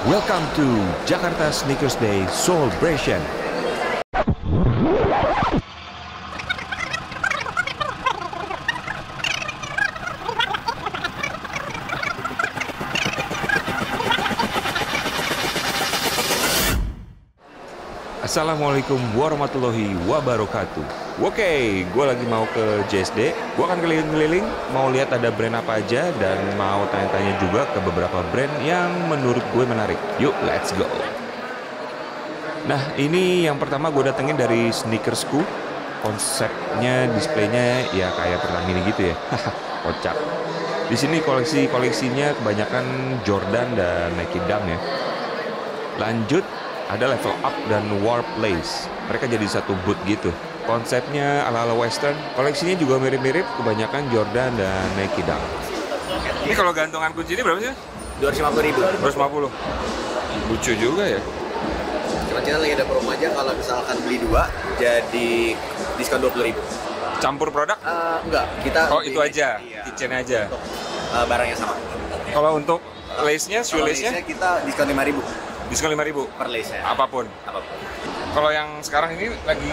Welcome to Jakarta Sneakers Day Celebration. Assalamualaikum warahmatullahi wabarakatuh. Oke, gue lagi mau ke JSD. Gue akan keliling-keliling, mau lihat ada brand apa aja, dan mau tanya-tanya juga ke beberapa brand yang menurut gue menarik. Yuk, let's go. Nah, ini yang pertama gue datengin dari Sneakersku. Konsepnya, displaynya ya kayak Pertamini gitu ya. Kocak. Di sini koleksinya kebanyakan Jordan dan Nike Dunk ya. Lanjut, ada Level Up dan Warp Lace. Mereka jadi satu booth gitu. Konsepnya ala-ala western. Koleksinya juga mirip-mirip, kebanyakan Jordan dan Nike Dunk. Ini kalau gantungan kunci ini berapa sih? 250.000. 250. Lucu juga ya. Cuma kita lagi ada promo aja, kalau misalkan beli 2 jadi diskon 20.000. Campur produk? Enggak, kita Itu aja, iya, kitchen aja. untuk barangnya sama. Kalau untuk lace-nya, shoe Kalau lace-nya? lace-nya kita diskon 5.000 Diskon 5.000 per lace-nya. apapun. Kalau yang sekarang ini lagi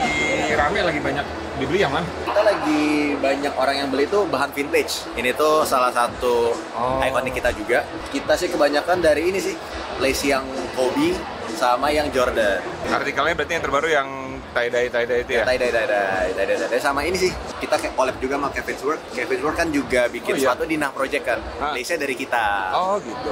rame, lagi banyak dibeli yang mana? Kita lagi banyak orang yang beli itu bahan vintage. Ini tuh salah satu ikonik kita juga. Kita sih kebanyakan dari ini sih, lace yang Kobe sama yang Jordan. Artikelnya berarti yang terbaru yang tie-dye itu ya? Tie-dye sama ini sih. Kita kayak collab juga sama Cabbage Work. Cabbage Work kan juga bikin iya? sepatu di Nah Project kan. Lace-nya dari kita. Oh gitu.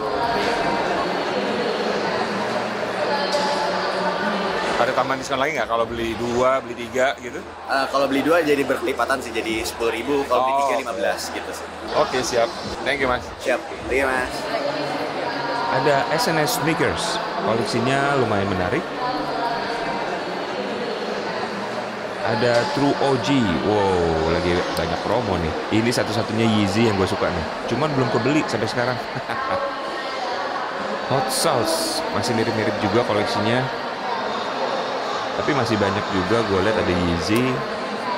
Ada tambahan diskon lagi nggak kalau beli 2, beli 3 gitu? Kalau beli 2 jadi berkelipatan sih, jadi 10.000. Kalau beli 3 15 gitu sih. Oke, siap. Thank you, Mas. Siap. Iya Mas. Ada SNS Sneakers. Koleksinya lumayan menarik. Ada True OG. Wow, lagi banyak promo nih. Ini satu-satunya Yeezy yang gue suka nih. Cuman belum kebeli sampai sekarang. Hot Sauce. Masih mirip-mirip juga koleksinya. Tapi masih banyak juga gue lihat ada Yeezy.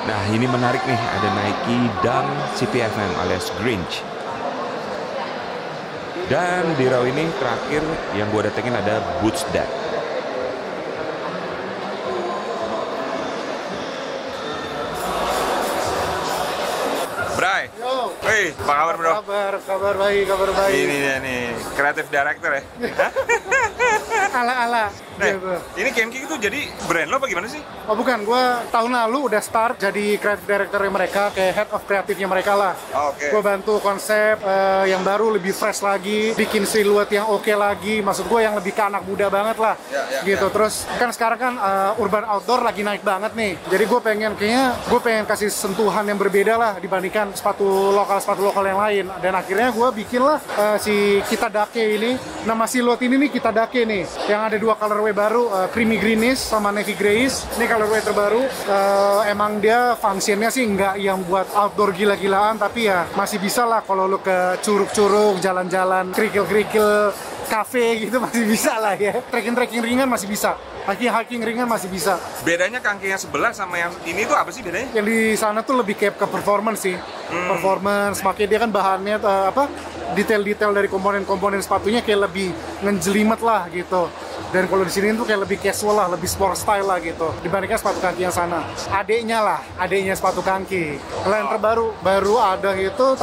Nah, ini menarik nih. Ada Nike Dunk CPFM alias Grinch. Dan di row ini terakhir yang gue datengin ada Boots Dad. Bray, wih, apa kabar bro? Kabar baik. Ini dia nih, kreatif director ya. Ala-ala. Nah, ini Kenki itu jadi brand lo apa gimana sih? Oh bukan, gue tahun lalu udah start jadi creative director mereka, kayak head of kreatifnya mereka lah. Oke. Gue bantu konsep yang baru, lebih fresh lagi, bikin siluet yang oke lagi. Maksud gue yang lebih ke anak muda banget lah, gitu. Terus kan sekarang kan urban outdoor lagi naik banget nih. Jadi gue pengen kasih sentuhan yang berbeda lah dibandingkan sepatu lokal yang lain. Dan akhirnya gue bikin lah si Kita Dake ini. Nama siluet ini nih Kita Dake nih, yang ada 2 colorway baru, creamy greenish sama navy grayish. Ini colorway terbaru. Emang dia fungsinya sih nggak yang buat outdoor gila-gilaan, tapi ya masih bisa lah kalau lu ke curug-curug, jalan-jalan, kerikil-kerikil, cafe gitu masih bisa lah ya. Trekking ringan masih bisa. Hiking ringan masih bisa. Bedanya kangki yang sebelah sama yang ini tuh apa sih bedanya? Yang di sana tuh lebih kayak ke performance sih. Performance, makanya dia kan bahannya detail-detail dari komponen-komponen sepatunya kayak lebih ngejelimet lah gitu. Dan kalau di sini tuh kayak lebih casual lah, lebih sport style lah gitu dibandingkan sepatu kaki yang sana. Adeknya sepatu kaki. Kalau yang baru ada itu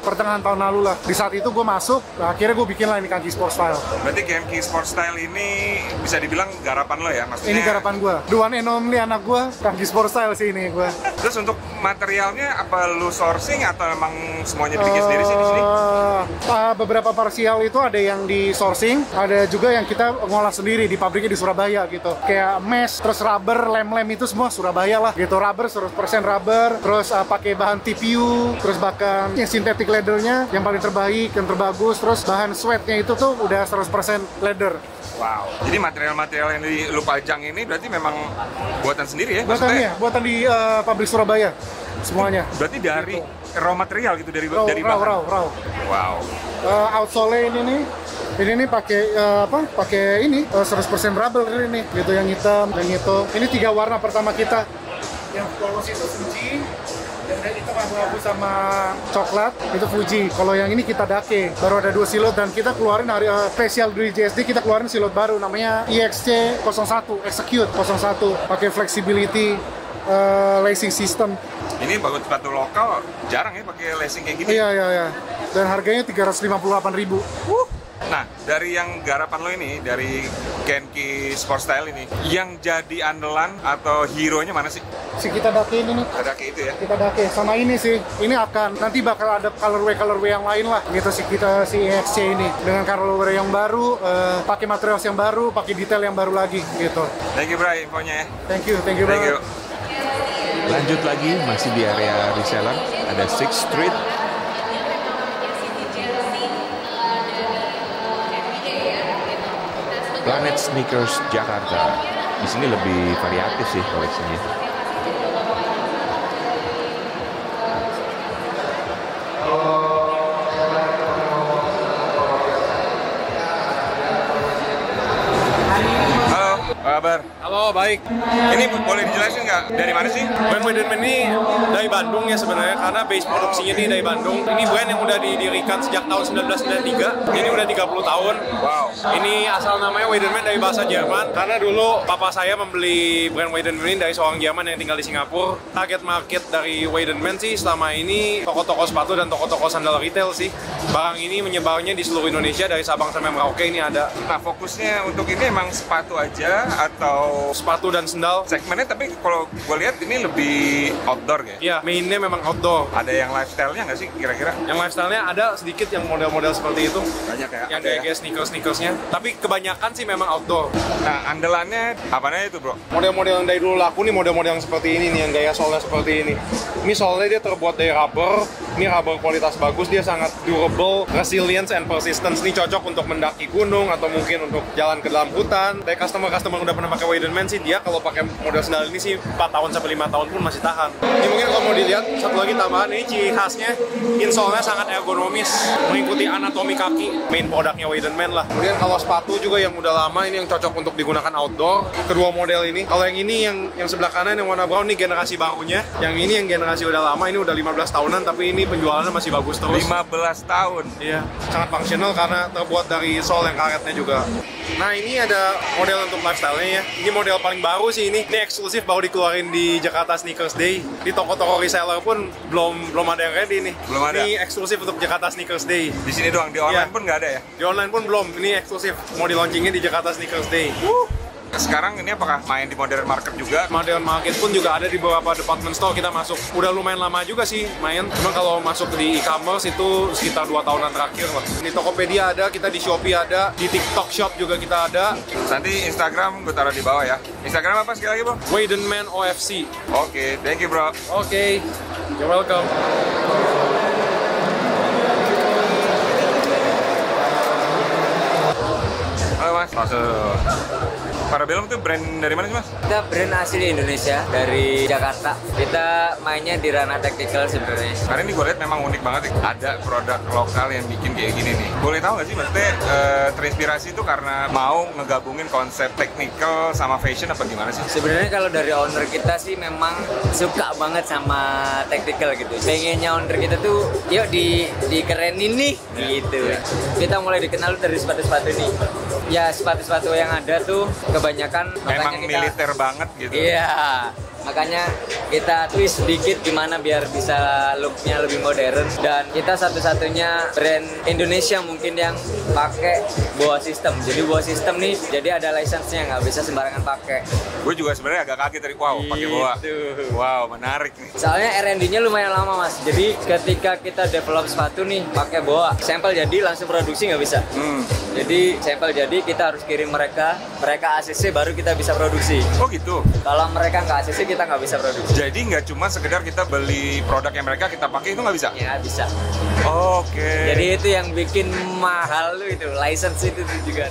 pertengahan tahun lalu lah. Di saat itu gue masuk, akhirnya gue bikin lah ini kaki sport style. Berarti Kenki Sport Style ini bisa dibilang garapan lo ya, maksudnya? Ini garapan gue. The one and only anak gue, kaki sport style sih ini gue. Terus untuk materialnya apa lu sourcing atau emang semuanya bikin sendiri sih di sini? Beberapa parsial itu ada yang di sourcing, ada juga yang kita ngolah sendiri di pabriknya di Surabaya gitu. Kayak mesh, terus rubber, lem itu semua Surabaya lah gitu. Rubber 100% rubber, terus pakai bahan TPU, terus bahkan yang synthetic leathernya yang paling terbaik, yang terbagus, terus bahan sweatnya itu tuh udah 100% leather. Wow. Jadi material-material yang lu pajang ini berarti memang buatan sendiri ya? Buatan di pabrik Surabaya semuanya. Berarti dari raw material gitu, dari bahan? Raw. Wow. Outsole ini nih pakai 100% rubber ini gitu, yang hitam, yang itu. Ini 3 warna pertama kita. Yang polos itu suji, Itu abu-abu sama coklat, itu Fuji. Kalau yang ini kita Dake, baru ada 2 silot dan kita keluarin hari spesial dari JSD, kita keluarin silot baru namanya EXC 01, Execute 01, pakai flexibility lacing system. Ini bagus, sepatu lokal jarang ya pakai lacing kayak gini. Iya. Dan harganya 358.000. Nah, dari yang garapan lo ini, dari Genki Sport Style ini, yang jadi andalan atau hero-nya mana sih? Si kita Dake ini nih. Ada kayak itu ya? Kita Dake sama ini sih. Ini akan nanti bakal ada colorway yang lain lah. Gitu sih kita si EXC ini dengan colorway yang baru, pakai material yang baru, pakai detail yang baru lagi gitu. Thank you Bray infonya ya. Thank you banget. Lanjut lagi, masih di area reseller, ada Sixth Street. Planet Sneakers Jakarta. Di sini lebih variatif sih koleksinya. Halo, apa kabar? Halo, baik. Ini boleh dijelasin nggak dari mana sih? Brand Weidenman ini dari Bandung ya sebenarnya, karena base produksinya ini dari Bandung. Ini brand yang udah didirikan sejak tahun 1993, jadi udah 30 tahun. Wow. Ini asal namanya Weidenman dari bahasa Jerman, karena dulu papa saya membeli brand Weidenman ini dari seorang Jerman yang tinggal di Singapura. Target market dari Weidenman sih selama ini toko-toko sepatu dan toko-toko sandal retail sih. Barang ini menyebarnya di seluruh Indonesia, dari Sabang sampai Merauke ini ada. Nah, fokusnya untuk ini emang sepatu aja atau Sepatu dan sandal. segmennya, tapi kalau gue lihat ini lebih outdoor ya? Iya, mainnya memang outdoor. Ada yang lifestyle-nya nggak sih kira-kira? Yang lifestyle-nya ada sedikit yang model-model seperti itu. Banyak ya? Yang Ada ya? kayak sneakers-sneakersnya. Tapi kebanyakan sih memang outdoor. Nah, andalannya apanya itu bro? Model-model yang dari dulu laku nih, model-model yang seperti ini nih, yang gaya solnya seperti ini. Ini solnya dia terbuat dari rubber. Ini rubber kualitas bagus, dia sangat durable, resilience and persistence. Ini cocok untuk mendaki gunung atau mungkin untuk jalan ke dalam hutan. Dari customer-customer yang udah pernah pakai Weidenman sih, dia kalau pakai model sandal ini sih 4 tahun sampai 5 tahun pun masih tahan. Ini mungkin kalau mau dilihat, satu lagi tambahan, ini ciri khasnya insole-nya sangat ergonomis, mengikuti anatomi kaki, main produknya Weidenman lah. Kemudian kalau sepatu juga yang udah lama, ini yang cocok untuk digunakan outdoor. Kedua model ini, kalau yang ini yang sebelah kanan yang warna brown, ini generasi barunya. Yang ini yang generasi udah lama, ini udah 15 tahunan, tapi ini penjualannya masih bagus terus. 15 tahun? Iya, sangat fungsional karena terbuat dari sole yang karetnya juga. Nah, ini ada model untuk lifestyle-nya ya. Ini model paling baru sih ini. Ini eksklusif, baru dikeluarin di Jakarta Sneakers Day. Di toko-toko reseller pun belum ada yang ready nih. Belum ada? Ini eksklusif untuk Jakarta Sneakers Day. Di sini doang, di online Iya. pun nggak ada ya? Di online pun belum. Ini eksklusif. Mau di launchingnya di Jakarta Sneakers Day. Sekarang ini apakah main di modern market juga? Modern market pun juga ada di beberapa department store kita masuk. Udah lumayan lama juga sih main. Cuma kalau masuk di e-commerce itu sekitar 2 tahunan terakhir lah. Di Tokopedia ada, kita di Shopee ada, di TikTok Shop juga kita ada. Nanti Instagram gue taruh di bawah ya. Instagram apa sekali lagi bro? Weidenman OFC. Oke, thank you bro. Oke, you're welcome. Halo mas. Parabellum itu brand dari mana sih mas? Kita brand asli Indonesia dari Jakarta. Kita mainnya di ranah tactical sebenarnya. Karena ini gue lihat memang unik banget ya. Ada produk lokal yang bikin kayak gini nih. Boleh tahu nggak sih maksudnya terinspirasi itu karena mau ngegabungin konsep technical sama fashion apa gimana sih? Sebenarnya kalau dari owner kita sih memang suka banget sama tactical gitu. Pengennya owner kita tuh, yuk dikerenin nih, gitu. Kita mulai dikenal dari sepatu-sepatu nih. Ya sepatu-sepatu yang ada tuh kebanyakan Memang makanya kita, militer banget gitu. Iya, makanya kita twist sedikit gimana biar bisa looknya lebih modern. Dan kita satu-satunya brand Indonesia mungkin yang pakai BOA system. Jadi BOA system nih, jadi ada license-nya, nggak bisa sembarangan pakai. Gue juga sebenarnya agak kaget tadi, wow pakai BOA. Wow, menarik nih. Soalnya R&D-nya lumayan lama mas. Jadi ketika kita develop sepatu nih pakai BOA, sampel jadi langsung produksi nggak bisa. Jadi sampel jadi kita harus kirim mereka ACC baru kita bisa produksi. Oh gitu? Kalau mereka nggak ACC kita nggak bisa produksi. Jadi nggak cuma sekedar kita beli produk yang mereka kita pakai itu nggak bisa? Ya bisa. Oke. Jadi itu yang bikin mahal tuh itu, license itu tuh juga.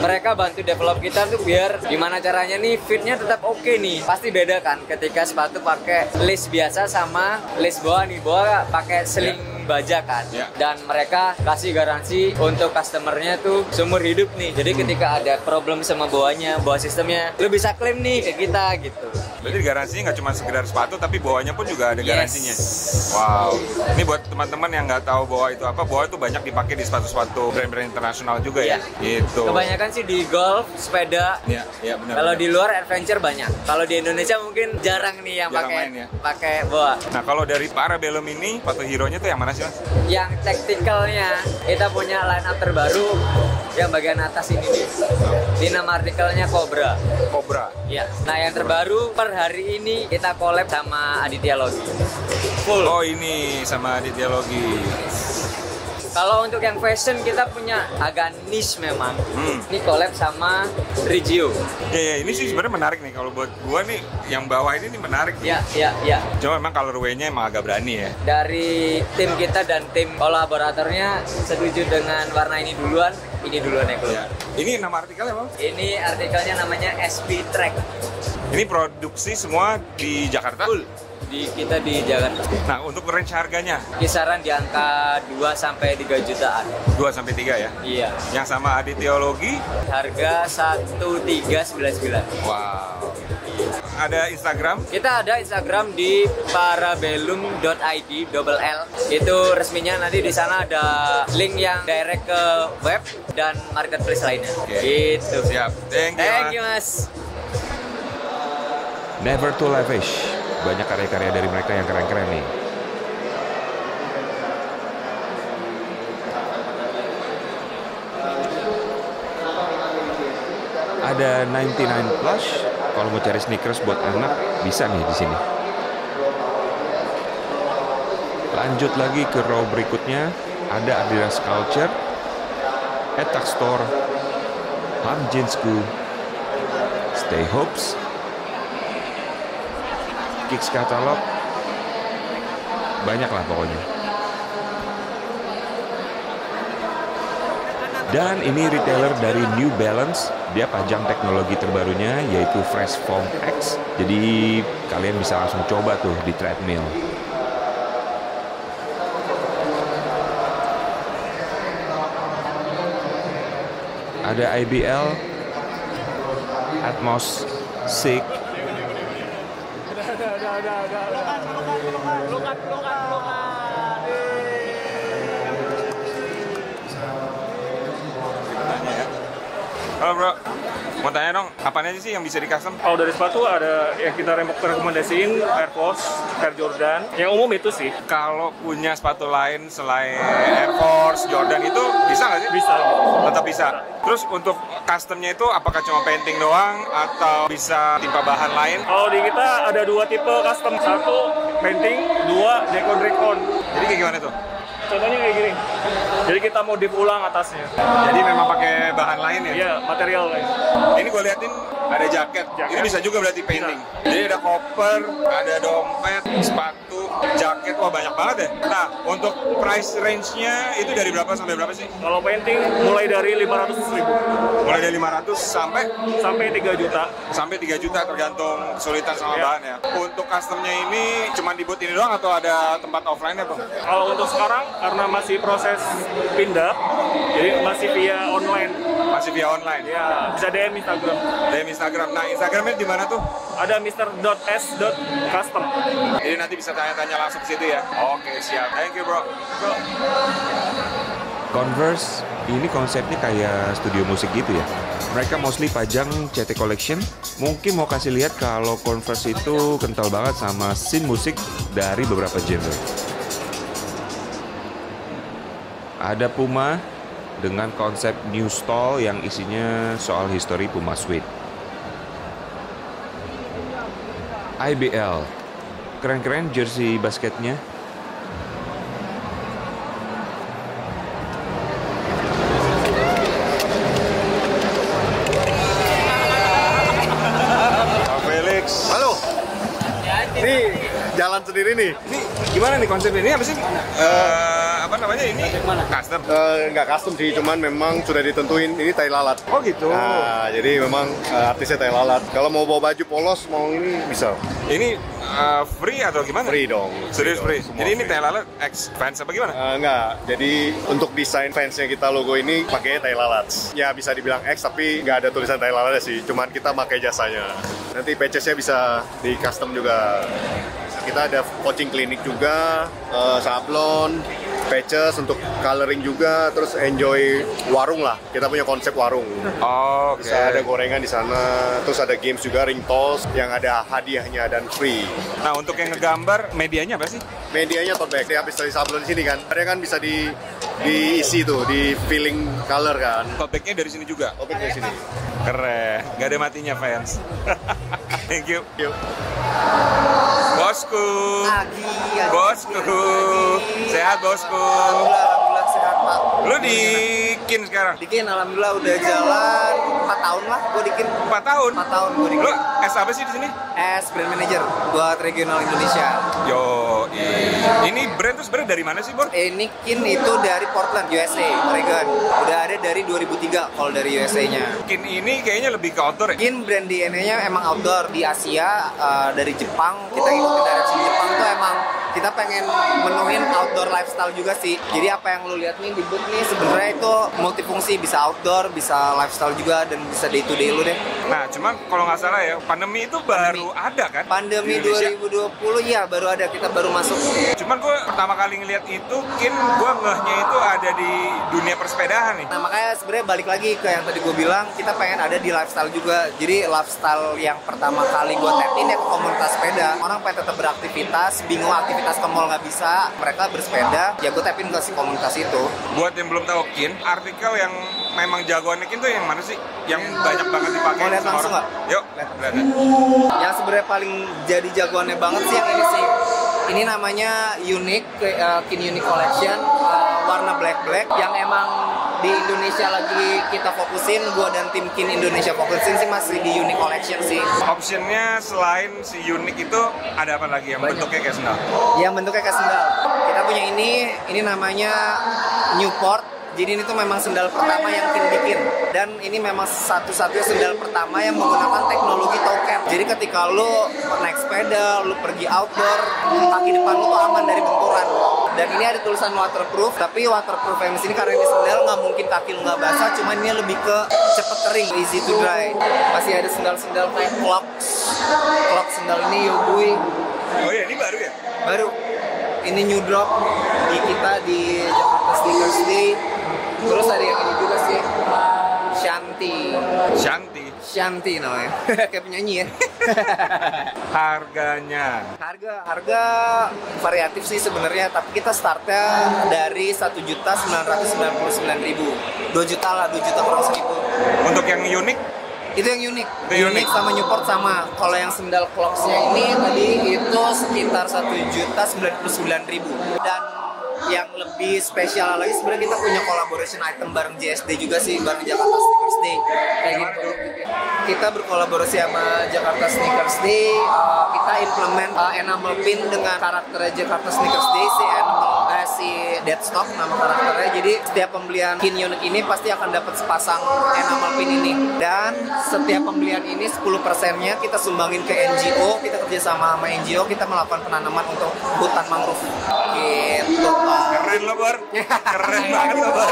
Mereka bantu develop kita tuh biar gimana caranya nih fitnya tetap oke nih. Pasti beda kan ketika sepatu pakai lace biasa sama lace BOA nih. BOA pakai sling baja kan. Ya. Dan mereka kasih garansi untuk customernya tuh seumur hidup nih. Jadi ketika ada problem sama bawahnya, bawah sistemnya, lu bisa klaim nih ke kita gitu. Berarti garansinya nggak cuma sekedar sepatu, tapi bawahnya pun juga ada Yes. garansinya. Wow. Ini buat teman-teman yang nggak tahu bawah itu apa, bawah itu banyak dipakai di sepatu-sepatu brand-brand internasional juga ya. Gitu. Kebanyakan sih di golf, sepeda. Iya, iya benar. Kalau benar. di luar adventure banyak. Kalau di Indonesia mungkin jarang nih yang Jarang pakai main ya. pakai bawah. Nah, kalau dari Parabellum ini, sepatu hero-nya tuh yang mana sih, Mas? Yang tacticalnya kita punya line up terbaru yang bagian atas ini nih. Di nama artikelnya Cobra. Cobra. Ya. Nah, yang terbaru per hari ini kita collab sama Aditya Logi. Full. Oh, ini sama Aditya Logi. Kalau untuk yang fashion kita punya agak niche memang. Ini collab sama Regio. Ya, ini sih sebenarnya menarik nih kalau buat gua nih yang bawah ini nih menarik nih. Ya. Cuma memang colorway-nya emang agak berani ya. Dari tim kita dan tim kolaboratornya setuju dengan warna ini duluan yang keluar. Ya. Ini nama artikelnya apa? Ini artikelnya namanya SP Track. Ini produksi semua di Jakarta. Kita di Jakarta. Nah, untuk range harganya Kisaran di angka 2 sampai 3 jutaan. 2 sampai 3 ya. Iya. Yang sama Aditya Logi, Harga 1399. wow. Ada Instagram, Kita ada Instagram di parabellum.id double L. Itu resminya, nanti di sana ada link yang direct ke web dan marketplace lainnya. Oke. Gitu. siap. Thank you. Mas. Never to Lavish. Banyak karya-karya dari mereka yang keren-keren nih. Ada 99 Plush. Kalau mau cari sneakers buat anak, bisa nih di sini. Lanjut lagi ke row berikutnya. Ada Adidas Culture, Etak Store, Ham Jeansku, Stay Hopes, Kicks Catalog, banyak lah pokoknya. Dan ini retailer dari New Balance, dia pajang teknologi terbarunya yaitu Fresh Foam X. Jadi kalian bisa langsung coba tuh di treadmill. Ada IBL, Atmos, Sig, halo bro, mau tanya dong, apaan aja sih yang bisa di custom? Kalau dari sepatu ada yang kita rekomendasiin Air Force, Air Jordan. Yang umum itu sih. Kalau punya sepatu lain selain Air Force, Jordan itu bisa nggak sih? Bisa. Tetap bisa. Terus untuk customnya itu apakah cuma painting doang atau bisa timpa bahan lain? Kalau di kita ada 2 tipe custom. 1 painting, 2 decon. Jadi kayak gimana tuh? Contohnya kayak gini. Jadi kita modif ulang atasnya. Jadi memang pakai bahan lain ya? Iya, material guys. Ini gue liatin ada jaket. Ini bisa juga berarti painting. Jadi ada koper, ada dompet, sepatu, jaket. Wah banyak banget ya. Nah untuk price range-nya itu dari berapa sampai berapa sih? Kalau painting mulai dari 500.000 Mulai dari 500 sampai 3 juta. sampai 3 juta tergantung kesulitan sama Iya. bahan ya. Untuk customnya ini cuma di booth ini doang atau ada tempat offline-nya bang? Kalau untuk sekarang karena masih proses pindah, jadi masih via online. Masih via online? Ya, bisa DM Instagram. DM Instagram. Nah Instagramnya di mana tuh? Ada mr.s.custom. Jadi nanti bisa tanya-tanya langsung ke situ ya. Oke siap. Thank you bro. Converse ini konsepnya kayak studio musik gitu ya. Mereka mostly pajang CT Collection. Mungkin mau kasih lihat kalau Converse itu kental banget sama scene musik dari beberapa genre. Ada Puma dengan konsep new stall yang isinya soal histori Puma Suede. IBL, keren-keren jersey basketnya. Felix, Halo. Nih, jalan sendiri nih. ini gimana nih konsepnya? Ini apa sih? namanya ini? Custom. Nggak custom sih, cuman memang sudah ditentuin ini tai lalat. Oh gitu. Nah, jadi memang artisnya tai lalat. Kalau mau bawa baju polos, mau ini bisa. Ini free atau gimana? Free dong. Serius free. Semua Jadi ini free. tai lalat X fans apa gimana? Enggak, jadi untuk desain fansnya kita logo ini pakai tai lalat. Ya bisa dibilang X tapi nggak ada tulisan tai lalatnya sih, cuman kita pakai jasanya. Nanti patches-nya bisa di custom juga. Kita ada coaching klinik juga, sablon, patches untuk coloring juga, terus enjoy warung lah. Kita punya konsep warung. Oh, oke. Bisa ada gorengan di sana, terus ada games juga, ring toss yang ada hadiahnya dan free. Nah, untuk yang ngegambar medianya apa sih? Medianya tote bag. Dia habis dari sablon di sini kan. Ada kan bisa diisi tuh, di filling color kan. Tote bag-nya dari sini juga. Tote bag dari sini. Keren, nggak ada matinya fans. Thank you. Yuk. Bosku. Bosku. Sehat bosku. Alhamdulillah sehat Pak. Lu di Kin sekarang? Dikin alhamdulillah udah jalan 4 tahun lah gue Dikin. 4 tahun? 4 tahun gue Dikin. Lu S apa sih di sini? As brand manager buat regional Indonesia. Yo, ini brand tuh sebenarnya dari mana sih, Bor? Ini Kin itu dari Portland, USA, Oregon. Udah ada dari 2003 kalau dari USA-nya. Kin ini kayaknya lebih ke outdoor ya? Kin brand DNA-nya emang outdoor di Asia, dari Jepang. Kita ikutin direction Jepang tuh emang kita pengen menuhin outdoor lifestyle juga sih. Jadi apa yang lu lihat nih di booth nih sebenarnya itu multifungsi, bisa outdoor, bisa lifestyle juga dan bisa day to day lu deh. Nah, cuma kalau nggak salah ya, pandemi itu baru ada kan? Pandemi Di Indonesia? 2020 ya baru ada, kita baru masuk. Cuman gue pertama kali ngeliat itu, Kin, gue ngehnya itu ada di dunia persepedahan nih. Nah makanya sebenarnya balik lagi ke yang tadi gue bilang, kita pengen ada di lifestyle juga. Jadi lifestyle yang pertama kali gue tap in ya ke komunitas sepeda. Orang pengen tetap beraktivitas, bingung aktivitas ke mall nggak bisa, mereka bersepeda, ya gue tap in ke si komunitas itu. Buat yang belum tahu Kin, artikel yang memang jagoannya Kin tuh yang mana sih? Yang banyak banget dipakai Mau lihat sama langsung orang? Yuk, lihat. Yang sebenarnya paling jadi jagoannya banget sih yang ini sih. Ini namanya Unique, Kin Unique Collection, warna black yang emang di Indonesia lagi kita fokusin, gua dan tim Kin Indonesia fokusin sih masih di Unique Collection sih. Optionnya selain si unik itu ada apa lagi yang Banyak. bentuknya kayak sendal? Yang bentuknya kayak sendal. Kita punya ini namanya Newport. Jadi ini tuh memang sendal pertama yang Kin bikin. Dan ini memang satu-satunya sendal pertama yang menggunakan teknologi toe cap. Jadi ketika lu naik sepeda, lu pergi outdoor, kaki depan lu tuh aman dari benturan. Dan ini ada tulisan waterproof, tapi waterproof yang di sini karena ini sendal nggak mungkin kaki lu nggak basah, cuman ini lebih ke cepet kering, easy to dry. Masih ada sendal-sendal kayak clog sendal ini Yogui. Oh iya, ini baru ya? Baru ini new drop di kita di Jakarta Sneakers Day. Terus ada yang ini juga sih, Shanti namanya. Kayak penyanyi ya. Harganya? Harga variatif sih sebenarnya, tapi kita startnya dari 1.999.000, 2 juta lah, 2 juta kurang 1.000. Untuk yang unik? Itu yang unik. Itu Unik unik. sama Newport sama. Kalau yang sendal Clogs-nya ini tadi itu sekitar 1.099.000. Dan yang lebih spesial lagi sebenarnya kita punya collaboration item bareng JSD juga sih, bareng Jakarta Sneakers Day kayak gitu. Kita berkolaborasi sama Jakarta Sneakers Day, kita implement enamel pin dengan karakter Jakarta Sneakers Day, si Deadstock nama karakternya. Jadi setiap pembelian Kin Unique ini pasti akan dapat sepasang enamel pin ini. Dan setiap pembelian ini 10%-nya kita sumbangin ke NGO. Kita kerjasama sama NGO, kita melakukan penanaman untuk hutan mangrove. Gitu Pak. Keren lo, Bor. Keren banget lo, Bor.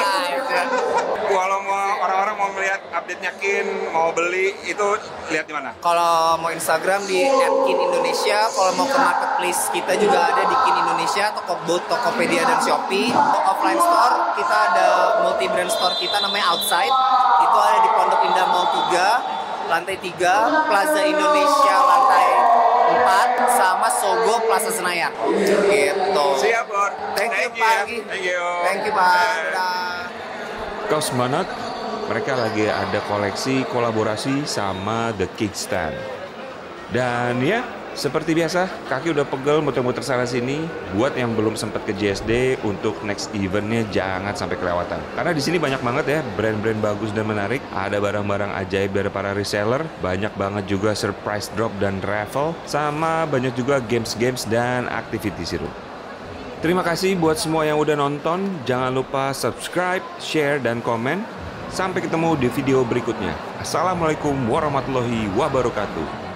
Kalau mau orang-orang mau melihat update-nya Kin, mau beli, itu lihat di mana? Kalau mau Instagram di @kin_indonesia, kalau mau ke marketplace kita juga ada di Kin Indonesia, Tokopedia dan Shopee. Offline store kita ada multi brand store kita namanya Outside. Itu ada di Pondok Indah Mall 3, lantai 3, Plaza Indonesia lantai 4, sama Sogo Plaza Senayan. Gitu. Siap, Bor. Thank you, ya. Pak. Thank you. Thank you, Pak. Dadah. Cosmonaut, mereka lagi ada koleksi kolaborasi sama The Kickstand. Dan ya, seperti biasa, kaki udah pegel muter-muter sana sini. Buat yang belum sempat ke JSD, untuk next eventnya jangan sampai kelewatan. Karena di sini banyak banget ya brand-brand bagus dan menarik. Ada barang-barang ajaib dari para reseller, banyak banget juga surprise drop dan raffle, sama banyak juga games-games dan activity seru. Terima kasih buat semua yang udah nonton. Jangan lupa subscribe, share, dan komen. Sampai ketemu di video berikutnya. Assalamualaikum warahmatullahi wabarakatuh.